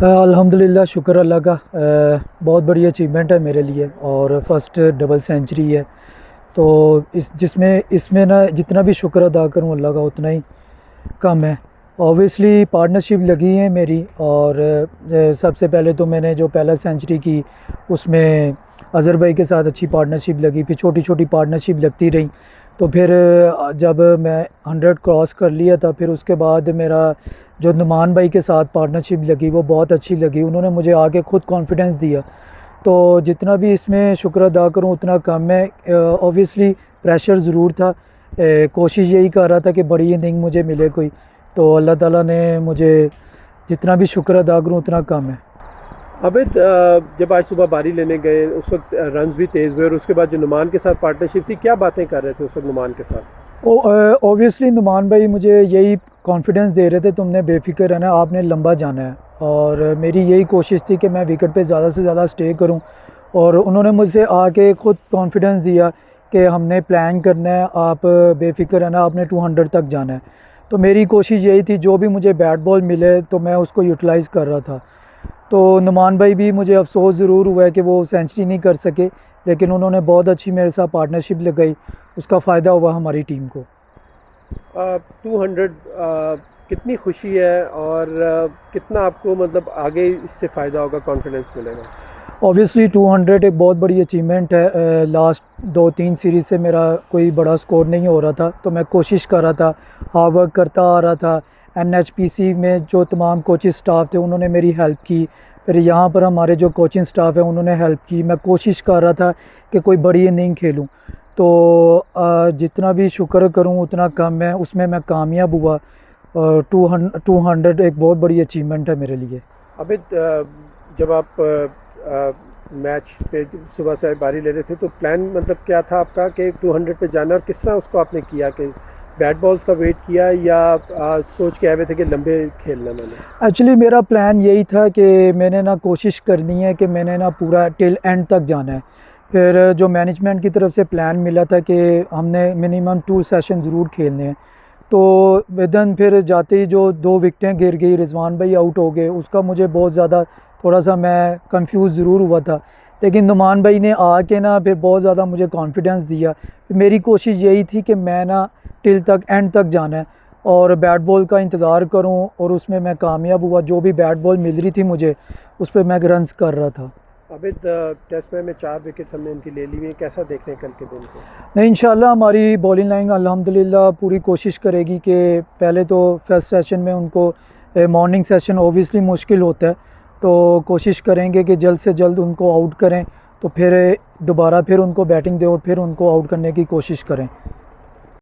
अल्हम्दुलिल्लाह, शुक्र अल्लाह का। बहुत बड़ी अचीवमेंट है मेरे लिए और फर्स्ट डबल सेंचुरी है। तो इस जिसमें इसमें ना जितना भी शुक्र अदा करूँ अल्लाह का उतना ही कम है। ऑब्वियसली पार्टनरशिप लगी है मेरी, और सबसे पहले तो मैंने जो पहला सेंचुरी की उसमें अज़हर भाई के साथ अच्छी पार्टनरशिप लगी, फिर छोटी छोटी पार्टनरशिप लगती रही। तो फिर जब मैं 100 क्रॉस कर लिया था, फिर उसके बाद मेरा जो नुमान भाई के साथ पार्टनरशिप लगी वो बहुत अच्छी लगी। उन्होंने मुझे आके ख़ुद कॉन्फिडेंस दिया। तो जितना भी इसमें शुक्र अदा करूँ उतना कम है। ऑब्वियसली प्रेशर ज़रूर था। कोशिश यही कर रहा था कि बड़ी इनिंग मुझे मिले कोई, तो अल्लाह ताला ने मुझे जितना भी शुक्र अदा करूँ उतना कम है। आबिद, जब आज सुबह बारी लेने गए उस वक्त रन्स भी तेज़ हुए, और उसके बाद जो नुमान के साथ पार्टनरशिप थी, क्या बातें कर रहे थे उस वक्त नुमान के साथ? ओबियसली नुमान भाई मुझे यही कॉन्फिडेंस दे रहे थे, तुमने बेफिक्र रहना, आपने लंबा जाना है। और मेरी यही कोशिश थी कि मैं विकेट पे ज़्यादा से ज़्यादा स्टे करूं। और उन्होंने मुझसे आके ख़ुद कॉन्फिडेंस दिया कि हमने प्लान करना है, आप बेफिक्र रहना, आपने 200 तक जाना है। तो मेरी कोशिश यही थी, जो भी मुझे बैट बॉल मिले तो मैं उसको यूटिलाइज़ कर रहा था। तो नुमान भाई भी, मुझे अफसोस ज़रूर हुआ है कि वो सेंचुरी नहीं कर सके, लेकिन उन्होंने बहुत अच्छी मेरे साथ पार्टनरशिप लगाई, उसका फ़ायदा हुआ हमारी टीम को। 200 कितनी खुशी है, और कितना आपको मतलब आगे इससे फ़ायदा होगा, कॉन्फिडेंस मिलेगा? ऑब्वियसली 200 एक बहुत बड़ी अचीवमेंट है। लास्ट 2-3 सीरीज़ से मेरा कोई बड़ा स्कोर नहीं हो रहा था, तो मैं कोशिश कर रहा था, हार्ड वर्क करता आ रहा था। NHPC में जो तमाम कोचिंग स्टाफ थे उन्होंने मेरी हेल्प की, फिर यहाँ पर हमारे जो कोचिंग स्टाफ है उन्होंने हेल्प की। मैं कोशिश कर रहा था कि कोई बड़ी इनिंग खेलूँ। तो जितना भी शुक्र करूँ उतना कम है, उसमें मैं कामयाब हुआ। और 200 एक बहुत बड़ी अचीवमेंट है मेरे लिए। आबिद, जब आप मैच पे सुबह से बारी ले रहे थे, तो प्लान मतलब क्या था आपका कि 200 पे जाना, और किस तरह उसको आपने किया? कि बैट बॉल्स का वेट किया, या सोच के आए हुए थे कि लंबे खेलना? मैंने एक्चुअली मेरा प्लान यही था कि मैंने ना कोशिश करनी है कि मैंने ना पूरा टिल एंड तक जाना है। फिर जो मैनेजमेंट की तरफ से प्लान मिला था कि हमने मिनिमम 2 सेशन ज़रूर खेलने हैं। तो विदन फिर जाते ही जो 2 विकेटें गिर गई, रिजवान भाई आउट हो गए, उसका मुझे बहुत ज़्यादा थोड़ा सा मैं कंफ्यूज ज़रूर हुआ था। लेकिन नुमान भाई ने आके ना फिर बहुत ज़्यादा मुझे कॉन्फिडेंस दिया। मेरी कोशिश यही थी कि मैं ना टिल तक एंड तक जाना है और बैट बॉल का इंतज़ार करूं, और उसमें मैं कामयाब हुआ। जो भी बैट बॉल मिल रही थी मुझे, उस पर मैं रन्स कर रहा था। आबिद, टेस्ट में 4 विकेट्स हमने इनकी ले ली हुई, कैसा देख रहे हैं कल के दिन को? नहीं, इंशाल्लाह हमारी बॉलिंग लाइन अल्हम्दुलिल्लाह पूरी कोशिश करेगी कि पहले तो फर्स्ट सेशन में उनको, मॉर्निंग सेशन ओबियसली मुश्किल होता है, तो कोशिश करेंगे कि जल्द से जल्द उनको आउट करें, तो फिर दोबारा फिर उनको बैटिंग दें और फिर उनको आउट करने की कोशिश करें।